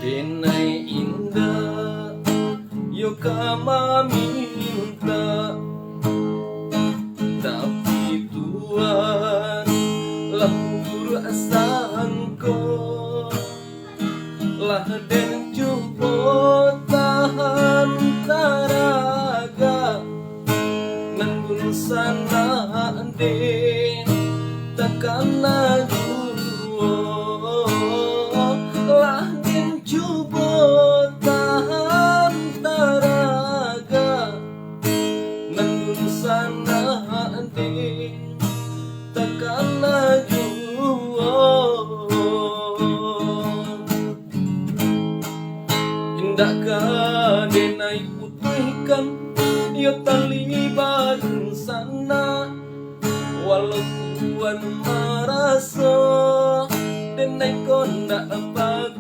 Denai indah yo kama minta, tapi Tuhan lah asangko lah den cupo tahan taraga nanggun sana den takkan laju lah den cupo tahan taraga nanggun sana den takkan laju. Indah denai putihkan yo tali bareng sana, walau tuan merasa denai kondak